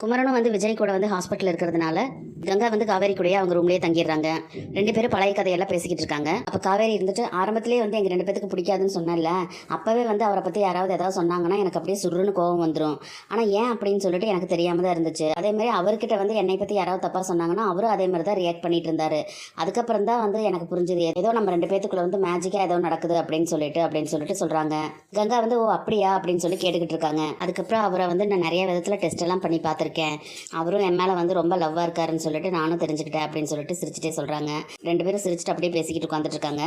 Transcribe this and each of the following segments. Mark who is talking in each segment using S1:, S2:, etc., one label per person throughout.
S1: குமரனும் வந்து விஜய் கூட வந்து ஹாஸ்பிட்டல் இருக்கிறதுனால கங்கா வந்து காவேரி கூடயே அவங்க ரூம்லேயே தங்கிடுறாங்க. 2 பேரும் பழைய கதையெல்லாம் பேசிக்கிட்டு இருக்காங்க. அப்போ காவேரி இருந்துட்டு ஆரம்பத்திலேயே வந்து எங்கள் 2 பேத்துக்கு பிடிக்காதுன்னு சொன்னேன்ல, அப்போவே வந்து அவரை பற்றி யாராவது ஏதாவது சொன்னாங்கன்னா எனக்கு அப்படியே சுருன்னு கோவம் வந்துடும். ஆனால் ஏன் அப்படின்னு சொல்லிட்டு எனக்கு தெரியாமல் தான் இருந்துச்சு. அதேமாதிரி அவர்கிட்ட வந்து என்னை பற்றி யாராவது தப்பாக சொன்னாங்கன்னா அவரும் அதே மாதிரி தான் ரியாக்ட் பண்ணிட்டு இருந்தாரு. அதுக்கப்புறம் தான் வந்து எனக்கு புரிஞ்சுது, ஏதோ நம்ம 2 பேத்துக்குள்ள வந்து மேஜிக்காக ஏதோ நடக்குது அப்படின்னு சொல்லிட்டு சொல்கிறாங்க. கங்கா வந்து ஓ அப்படியா அப்படின்னு சொல்லி கேட்டுக்கிட்டு இருக்காங்க. அதுக்கப்புறம் அவரை வந்து நான் நிறைய விதத்தில் டெஸ்ட் எல்லாம் பண்ணி பார்த்துருக்கேன், அவரும் என் மேலே வந்து ரொம்ப லவ்வாக இருக்காருன்னு சொல்லிட்டு நானும் தெரிஞ்சுக்கிட்டேன் அப்படின்னு சொல்லிட்டு சிரிச்சுட்டே சொல்கிறாங்க. 2 பேரும் சிரிச்சுட்டு அப்படியே பேசிக்கிட்டு உட்காந்துட்டு இருக்காங்க.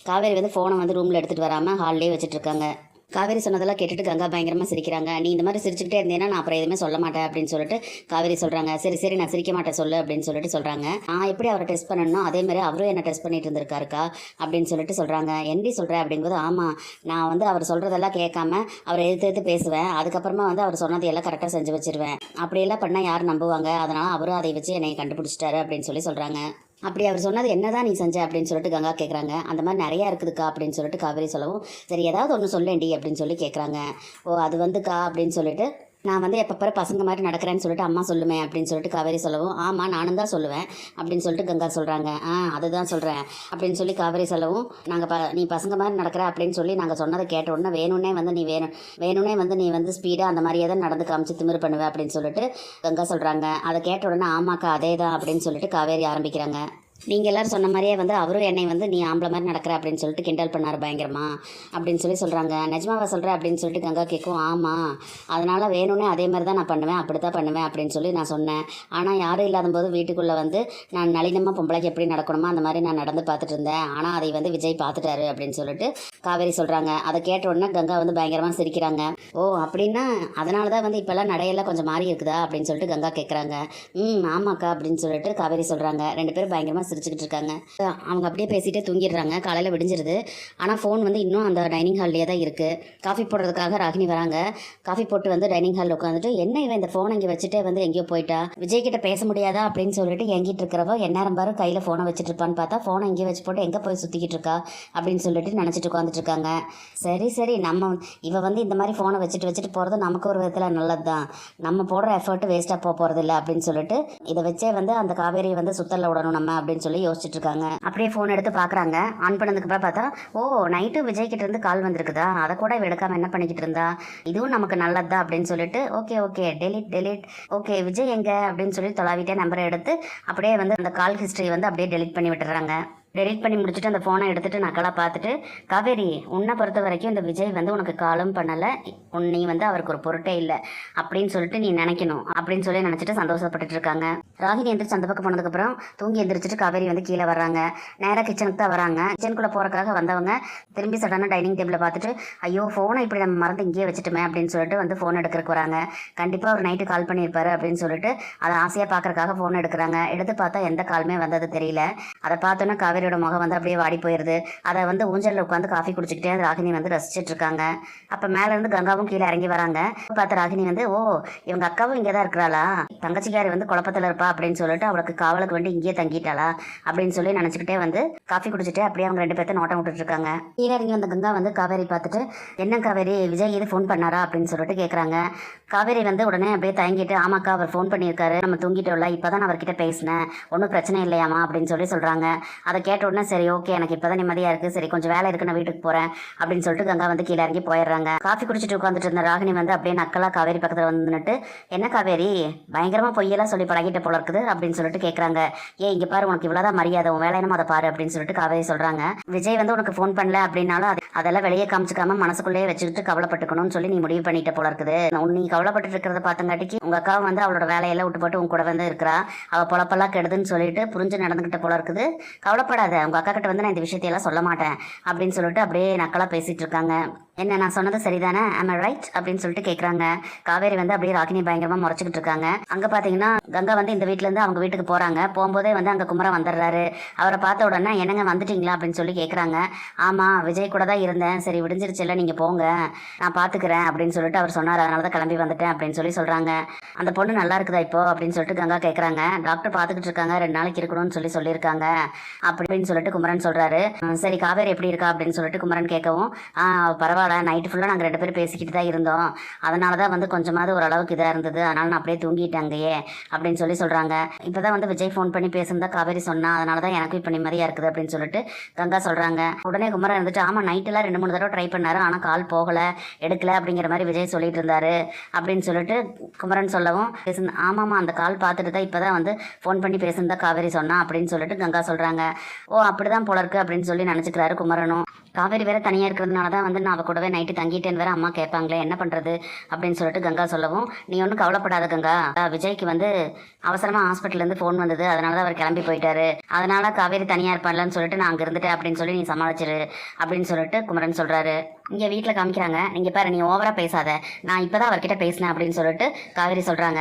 S1: காவேரி வந்து ஃபோனை வந்து ரூமில் எடுத்துகிட்டு வராமல் ஹால்லேயே வச்சுட்டு இருக்காங்க. காவேரி சொன்னதெல்லாம் கேட்டுட்டு கங்கா பயங்கரமாக சிரிக்கிறாங்க. நீ இந்த மாதிரி சிரிச்சுக்கிட்டே இருந்தேன்னா நான் அப்புறம் எதுவுமே சொல்ல மாட்டேன் அப்படின்னு சொல்லிட்டு காவேரி சொல்கிறாங்க. சரி சரி நான் சிரிக்க மாட்டேன் சொல்லு அப்படின்னு சொல்லிட்டு சொல்கிறாங்க. நான் எப்படி அவரை டெஸ்ட் பண்ணணும் அதே மாதிரி அவரும் என்ன டெஸ்ட் பண்ணிட்டு இருந்திருக்காருக்கா அப்படின்னு சொல்லிட்டு சொல்கிறாங்க. என்னடி சொல்கிறேன் அப்படிங்கும்போது ஆமாம், நான் வந்து அவர் சொல்கிறதெல்லாம் கேட்காம அவரை எதிர்த்து பேசுவேன், அதுக்கப்புறமா வந்து அவர் சொன்னதை எல்லாம் கரெக்டாக செஞ்சு வச்சிருவேன். அப்படியெல்லாம் பண்ணால் யார் நம்புவாங்க, அதனால் அவரும் அதை வச்சு என்னை கண்டுபிடிச்சிட்டாரு அப்படின்னு சொல்கிறாங்க. அப்படி அவர் சொன்னது என்னதான் நீ செஞ்ச அப்படின்னு சொல்லிட்டு கங்கா கேட்குறாங்க. அந்த மாதிரி நிறையா இருக்குதுக்கா அப்படின்னு சொல்லிட்டு காவேரி சொல்லவும், சரி ஏதாவது ஒன்று சொல்லேண்டி அப்படின்னு சொல்லி கேட்குறாங்க. ஓ அது வந்துக்கா அப்படின்னு சொல்லிட்டு நான் வந்து எப்போ பசங்க மாதிரி நடக்கிறேன்னு சொல்லிட்டு அம்மா சொல்லுவேன் அப்படின்னு சொல்லிட்டு காவேரி சொல்லவும், ஆமாம் நானும் தான் சொல்லுவேன் அப்படின்னு சொல்லிட்டு கங்கா சொல்கிறாங்க. அதுதான் சொல்கிறேன் அப்படின்னு சொல்லி காவேரி சொல்லவும், நீ பசங்க மாதிரி நடக்கிற அப்படின்னு சொல்லி நாங்கள் சொன்னதை கேட்ட உடனே வேணும்னே வந்து நீ வந்து ஸ்பீடாக அந்த மாதிரியே தான் நடந்து காமிச்சு திமிரு பண்ணுவேன் அப்படின்னு சொல்லிட்டு கங்கா சொல்கிறாங்க. அதை கேட்ட உடனே ஆமாக்கா அதே தான் அப்படின்னு சொல்லிட்டு காவேரி ஆரம்பிக்கிறாங்க. நீங்கள் எல்லோரும் சொன்ன மாதிரியே வந்து அவரும் என்னை வந்து நீ ஆம்பளை மாதிரி நடக்கிற அப்படின்னு சொல்லிட்டு கிண்டல் பண்ணார் பயங்கரமா அப்படின்னு சொல்கிறாங்க. நிஜமாவா சொல்கிறேன் அப்படின்னு சொல்லிட்டு கங்கா கேட்கும். ஆமாம், அதனால் வேணும்னே அதே மாதிரி தான் நான் பண்ணுவேன், அப்படி தான் பண்ணுவேன் அப்படின்னு சொல்லி நான் சொன்னேன். ஆனால் யாரும் இல்லாத போது வீட்டுக்குள்ளே வந்து நான் நளினமாக பொம்பளைக்கு எப்படி நடக்கணுமோ அந்த மாதிரி நான் நடந்து பார்த்துட்டு இருந்தேன். ஆனால் அதை வந்து விஜய் பார்த்துட்டாரு அப்படின்னு சொல்லிட்டு காவேரி சொல்கிறாங்க. அதை கேட்ட உடனே கங்கா வந்து பயங்கரமாக சிரிக்கிறாங்க. ஓ அப்படின்னா அதனால தான் வந்து இப்போல்லாம் நடையெல்லாம் கொஞ்சம் மாறி இருக்குதா அப்படின்னு சொல்லிட்டு கங்கா கேட்குறாங்க. ஆமாக்கா அப்படின்னு சொல்லிட்டு காவேரி சொல்கிறாங்க. 2 பேரும் பயங்கரமாக சிரிச்சுக்கிட்டு இருக்காங்க. அவங்க அப்படியே பேசிகிட்டே தூங்கிடுறாங்க. காலையில் விடிஞ்சிருது. ஆனால் ஃபோன் வந்து இன்னும் அந்த டைனிங் ஹால்லேயே தான் இருக்குது. காஃபி போடுறதுக்காக ராகினி வராங்க. காஃபி போட்டு வந்து டைனிங் ஹாலில் உட்காந்துட்டு என்ன இவன் இந்த ஃபோனை இங்கே வச்சுட்டே வந்து எங்கேயோ போயிட்டா, விஜய் கிட்ட பேச முடியாதா அப்படின்னு சொல்லிட்டு எங்கிட்டு இருக்கிறவோ எந்நேரம் பாரு கையில் ஃபோனை வச்சுட்டு இருப்பான்னு பார்த்தா ஃபோனை இங்கே வச்சு போட்டு எங்கே போய் சுற்றிக்கிட்டு இருக்கா அப்படின்னு சொல்லிட்டு நினச்சிட்டு உட்காந்துட்டு இருக்காங்க. சரி சரி இவ வந்து இந்த மாதிரி ஃபோனை வச்சுட்டு போகிறது நமக்கு ஒரு விதத்தில் நல்லது தான், நம்ம போடுற எஃபர்ட் வேஸ்ட்டாக போகிறது இல்லை அப்படின்னு சொல்லிட்டு இதை வச்சே வந்து அந்த காவேரியை வந்து சுத்தலில் விடணும் நம்ம அப்படின்னு சொல்லி யோசிச்சுட்டு இருக்காங்க. அப்படியே ஃபோன் எடுத்து பார்க்குறாங்க. ஆன் பண்ணதுக்கு அப்புறம் பார்த்தா ஓ நைட்டு விஜய் கிட்ட இருந்து கால் வந்திருக்குதா, அதை கூட எடுக்காமல் என்ன பண்ணிக்கிட்டு இருந்தா, இதுவும் நமக்கு நல்லதா அப்படின்னு சொல்லிட்டு ஓகே டெலிட் ஓகே விஜய் எங்க அப்படின்னு சொல்லி தொலாவிட்டே நம்பரை எடுத்து அப்படியே வந்து அந்த கால் ஹிஸ்ட்ரி வந்து அப்படியே டெலிட் பண்ணி விட்டுறாங்க. டெலிட் பண்ணி முடிச்சுட்டு அந்த ஃபோனை எடுத்துகிட்டு நக்கலாக பார்த்துட்டு, காவேரி உன்னை பொறுத்த வரைக்கும் இந்த விஜய் வந்து உனக்கு காலும் பண்ணலை, நீ வந்து அவருக்கு ஒரு பொருட்டே இல்லை அப்படின்னு சொல்லிட்டு நீ நினைக்கணும் அப்படின்னு சொல்லி நினச்சிட்டு சந்தோஷப்பட்டுட்டு இருக்காங்க. ராகினி எந்திரிச்சு அந்த பக்கம் போனதுக்கப்புறம் தூங்கி எந்திரிச்சிட்டு காவேரி வந்து கீழே வர்றாங்க. நேராக கிச்சனுக்கு தான் வராங்க. கிச்சனுக்குள்ளே போகிறதுக்காக வந்தவங்க திரும்பி சடனாக டைனிங் டேபிளில் பார்த்துட்டு ஐயோ ஃபோனை இப்படி நம்ம மறந்து இங்கேயே வச்சுட்டுமே அப்படின்னு சொல்லிட்டு வந்து ஃபோன் எடுக்கிறதுக்கு வராங்க. கண்டிப்பாக ஒரு நைட்டு கால் பண்ணியிருப்பாரு அப்படின்னு சொல்லிட்டு அதை ஆசையாக பார்க்குறக்காக ஃபோன் எடுக்கிறாங்க. எடுத்து பார்த்தா எந்த காலுமே வந்தது தெரியல. அதை பார்த்தோன்னா காவேரி முகம் வந்து அப்படியே வாடி போயிருது. அதை வந்து ஊஞ்சலில் உட்காந்து காஃபி குடிச்சிக்கிட்டே ராகினி வந்து ரசிச்சுட்டு இருக்காங்க. அப்போ மேலே இருந்து கங்காவும் கீழே இறங்கி வராங்க. பார்த்த ராகினி வந்து ஓ இவங்க அக்காவும் இங்கே தான் இருக்கிறாளா, தங்கச்சிக்காரி வந்து குழப்பத்தில் இருப்பா அப்படின்னு சொல்லிட்டு அவளுக்கு காவலுக்கு வேண்டி இங்கேயே தங்கிட்டாளா அப்படின்னு சொல்லி நினச்சிக்கிட்டே வந்து காஃபி குடிச்சிட்டு அப்படியே அவங்க 2 பேர்த்த நோட்டம் விட்டுட்டு இருக்காங்க. கீழே இறங்கி வந்த கங்கா வந்து காவேரி பார்த்துட்டு என்ன காவேரி விஜய் இது ஃபோன் பண்ணாரா அப்படின்னு சொல்லிட்டு கேட்குறாங்க. காவேரி வந்து உடனே அப்படியே தயங்கிட்டு ஆமாக்கா அவர் ஃபோன் பண்ணியிருக்காரு, நம்ம தூங்கிட்டோம்ல, இப்போ தான் அவர்கிட்ட பேசினேன், ஒன்றும் பிரச்சனை இல்லையாமா அப்படின்னு சொல்கிறாங்க. அதை கேட்ட உடனே சரி ஓகே எனக்கு இப்போ தான் நிம்மதியாக இருக்குது, சரி கொஞ்சம் வேலை இருக்குது நான் வீட்டுக்கு போகிறேன் அப்படின்னு சொல்லிட்டு கங்கா வந்து கீழே இறங்கி போயிடுறாங்க. காஃபி குடிச்சிட்டு உட்காந்துட்டு இருந்த ராகினி வந்து அப்படியே நக்கலாக காவேரி பக்கத்தில் வந்துட்டு என்ன காவேரி பயங்கரமாக பொய்யெல்லாம் சொல்லி பழகிட்ட போல இருக்குது அப்படின்னு சொல்லிட்டு கேட்குறாங்க. இங்கே பாரு உனக்கு இவ்வளோதான் மரியாதை, உன் வேலை என்னமோ அதை பாரு அப்படின்னு சொல்லிட்டு காவேரி சொல்கிறாங்க. விஜய் வந்து உனக்கு ஃபோன் பண்ணல அப்படின்னாலும் அதெல்லாம் வெளியே காமிச்சிக்காம மனசுக்குள்ளேயே வச்சுக்கிட்டு கவலைப்பட்டுக்கணும்னு சொல்லி நீ முடிவு பண்ணிட்ட போல இருக்குது. நீ கவலைப்பட்டு இருக்கிறத பார்த்தங்காட்டிக்கு உங்கள் அக்காவை வந்து அவளோட வேலையெல்லாம் விட்டு போட்டு உங்க கூட வந்து இருக்கிறா, அவள் பொழப்பெல்லாம் கெடுதுன்னு சொல்லிட்டு புரிஞ்சு நடந்துக்கிட்ட போல இருக்குது. கவலைப்படாத, உங்கள் அக்கா கிட்ட வந்து நான் இந்த விஷயத்தையெல்லாம் சொல்ல மாட்டேன் அப்படின்னு சொல்லிட்டு அப்படியே நக்கலாக பேசிகிட்டு இருக்காங்க. என்ன நான் சொன்னது சரிதானே, am I right அப்படின்னு சொல்லிட்டு கேட்குறாங்க. காவேரி வந்து அப்படியே ராகினி பயங்கரமாக முறைச்சிக்கிட்டு இருக்காங்க. அங்கே பார்த்தீங்கன்னா கங்கா வந்து இந்த வீட்டிலேருந்து அவங்க வீட்டுக்கு போகிறாங்க. போகும்போதே வந்து அங்கே குமரன் வந்துடுறாரு. அவரை பார்த்த உடனே என்னங்க வந்துட்டீங்களா அப்படின்னு சொல்லி கேட்குறாங்க. ஆமாம் விஜய் கூட தான் இருந்தேன், சரி விடிஞ்சிருச்சுல்ல நீங்கள் போங்க நான் பார்த்துக்கிறேன் அப்படின்னு சொல்லிட்டு அவர் சொன்னார், அதனால தான் கிளம்பி வந்துட்டேன் அப்படின்னு சொல்கிறாங்க. அந்த பொண்ணு நல்லா இருக்குதா இப்போ அப்படின்னு சொல்லிட்டு கங்கா கேட்குறாங்க. டாக்டர் பார்த்துக்கிட்டு இருக்காங்க, 2 நாளைக்கு இருக்கணும்னு சொல்லியிருக்காங்க அப்படின்னு சொல்லிட்டு குமரன் சொல்கிறாரு. சரி காவேரி எப்படி இருக்கா அப்படின்னு சொல்லிட்டு குமரன் கேட்கவும் பரவாயில்ல போகல, நைட்டு ஃபுல்லாக நாங்கள் 2 பேரும் பேசிக்கிட்டு தான் இருந்தோம். அதனால தான் வந்து கொஞ்சமாவது ஓரளவுக்கு இதாக இருந்தது, அதனால நான் அப்படியே தூங்கிட்டேன் அங்கேயே அப்படின்னு சொல்கிறாங்க. இப்போ தான் வந்து விஜய் ஃபோன் பண்ணி பேசுனதா காவேரி சொன்னா, அதனால தான் எனக்கும் இப்போ நிம்மதியாக இருக்குது அப்படின்னு சொல்லிட்டு கங்கா சொல்கிறாங்க. உடனே குமரன் இருந்துட்டு ஆமாம் நைட்டெல்லாம் 2-3 தடவை ட்ரை பண்ணாரு, ஆனால் கால் போகலை, எடுக்கல அப்படிங்கிற மாதிரி விஜய் சொல்லிட்டு இருந்தாரு அப்படின்னு சொல்லிட்டு குமரன் சொல்லவும் ஆமாம்மா அந்த கால் பார்த்துட்டு தான் இப்போ தான் வந்து ஃபோன் பண்ணி பேசுனதா காவேரி சொன்னா அப்படின்னு சொல்லிட்டு கங்கா சொல்கிறாங்க. ஓ அப்படிதான் போல இருக்கு அப்படின்னு சொல்லி நினச்சிக்கிறாரு குமரனும். காவேரி வேற தனியாக இருக்கிறதுனால தான் வந்து நான் அவ கூடவே நைட்டு தங்கிட்டேன்னு வேற அம்மா கேட்பாங்களே, என்ன பண்ணுறது அப்படின்னு சொல்லிட்டு கங்கா சொல்லவும், நீ ஒன்றும் கவலைப்படாத கங்கா, விஜய்க்கு வந்து அவசரமாக ஹாஸ்பிட்டல்லேருந்து ஃபோன் வந்தது, அதனால தான் அவர் கிளம்பி போயிட்டாரு, அதனால காவேரி தனியாக இருப்பான்லன்னு சொல்லிட்டு நான் அங்கே இருந்துட்டேன் அப்படின்னு சொல்லி நீ சமாளிச்சிரு அப்படின்னு சொல்லிட்டு குமரன் சொல்கிறாரு. இங்கே வீட்டில் காமிக்கிறாங்க, நீங்கள் பாரு நீ ஓவராக பேசாத, நான் இப்போ தான் அவர்கிட்ட பேசினேன் அப்படின்னு சொல்லிட்டு காவேரி சொல்கிறாங்க.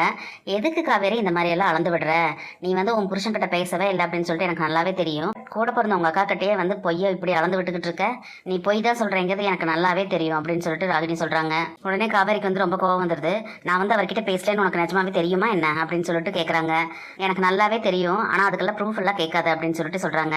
S1: எதுக்கு காவேரி இந்த மாதிரியெல்லாம் அளந்து விடுற, நீ வந்து உன் புருஷன்கிட்ட பேசவே இல்லை அப்படின்னு சொல்லிட்டு எனக்கு நல்லாவே தெரியும், கூட பிறந்த உங்கள் அக்கா கிட்டேயே வந்து பொய்யை இப்படி அளந்து விட்டுக்கிட்டு இருக்க, நீ பொய் தான் சொல்கிறேங்கிறது எனக்கு நல்லாவே தெரியும் அப்படின்னு சொல்லிட்டு ராகினி சொல்கிறாங்க. உடனே காவேரிக்கு வந்து ரொம்ப கோவம் வந்துடுது. நான் வந்து அவர்கிட்ட பேசலன்னு உனக்கு நிஜமாவே தெரியுமா என்ன அப்படின்னு சொல்லிட்டு கேட்குறாங்க. எனக்கு நல்லாவே தெரியும், ஆனால் அதுக்கெல்லாம் ப்ரூஃப் எல்லாம் கேட்காது அப்படின்னு சொல்லிட்டு சொல்கிறாங்க.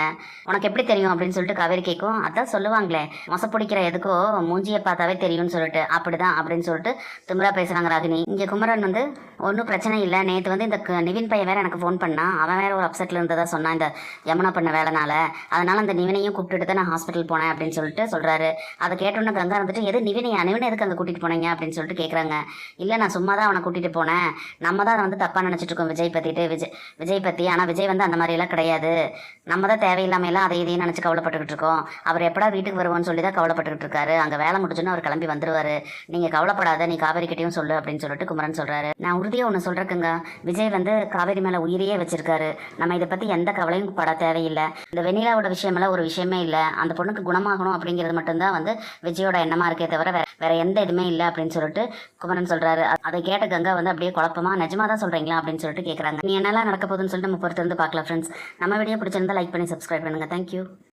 S1: உனக்கு எப்படி தெரியும் அப்படின்னு சொல்லிட்டு காவேரி கேட்கும். அதான் சொல்லுவாங்களே மொசை பிடிக்கிற எதுக்கோ மூஞ்சியை பார்த்தாவே தெரியும்னு சொல்லிட்டு, அப்படிதான் அப்படின்னு சொல்லிட்டு திமிரா பேசுகிறாங்க ராகினி. இங்கே குமரன் வந்து ஒன்றும் பிரச்சனை இல்லை, நேற்று வந்து இந்த நிவின் பையன் வேற எனக்கு ஃபோன் பண்ணான், அவன் வேற ஒரு அப்செட்டில் இருந்ததா சொன்னான் இந்த யமுனா பண்ண வேலைனால, அதனால அந்த நிவினையும் கூப்பிட்டுட்டு தான் நான் ஹாஸ்பிட்டல் போனேன் அப்படின்னு சொல்லிட்டு சொல்கிறாரு. அதை கேட்டோன்னே கங்கா இருந்துட்டு எது நிவினை எதுக்கு அங்கே கூட்டிகிட்டு போனீங்க அப்படின்னு சொல்லிட்டு கேட்குறாங்க. இல்லை நான் சும்மா தான் அவனை கூட்டிகிட்டு போனேன், நம்ம தான் அதை வந்து தப்பாக நினச்சிட்டு இருக்கோம் விஜய் பற்றி, ஆனால் விஜய் வந்து அந்த மாதிரியெல்லாம் கிடையாது, நம்ம தான் தேவையில்லாமையெல்லாம் அதை இதையும் நினச்சி கவலைப்பட்டுக்கிட்டு இருக்கோம், அவர் எப்படா வீட்டுக்கு வருவோன்னு சொல்லி தான் கவலைப்பட்டுக்கிட்டு இருக்காரு, அங்கே வேலை முடிச்சுன்னு அவர் கிளம்பி வந்துடுவார், நீங்கள் கவலைப்படாத, நீ காவேரி கிட்டையும் சொல்லு அப்படின்னு சொல்லிட்டு குமரன் சொல்கிறாரு. நான் உறுதியாக ஒன்று சொல்கிறேங்க, விஜய் வந்து காவேரி மேலே உயிரையே வச்சிருக்காரு, நம்ம இதை பற்றி எந்த கவலையும் பட தேவையில்லை, இந்த வெண்ணிலாவோட விஷயமெல்லாம் ஒரு விஷயமே இல்லை, அந்த பொண்ணுக்கு குணமாகணும் அப்படிங்கிறது மட்டும்தான் வந்து விஜயோட எண்ணமாக இருக்கே தவிர வேற எந்த இதுவுமே இல்லை அப்படின்னு சொல்லிட்டு குமரன் சொல்கிறாரு. அதை கேட்ட கங்கா வந்து அப்படியே குழப்பமா நிஜமாக தான் சொல்கிறீங்களா அப்படின்னு சொல்லிட்டு கேட்குறாங்க. நீ என்னெல்லாம் நடக்க போகுதுன்னு சொல்லிட்டு நம்ம பொறுத்து வந்து பார்க்கலாம் ஃப்ரெண்ட்ஸ். நம்ம வீடியோ பிடிச்சிருந்தா லைக் பண்ணி சப்ஸ்கிரைப் பண்ணுங்கள். தேங்க்யூ.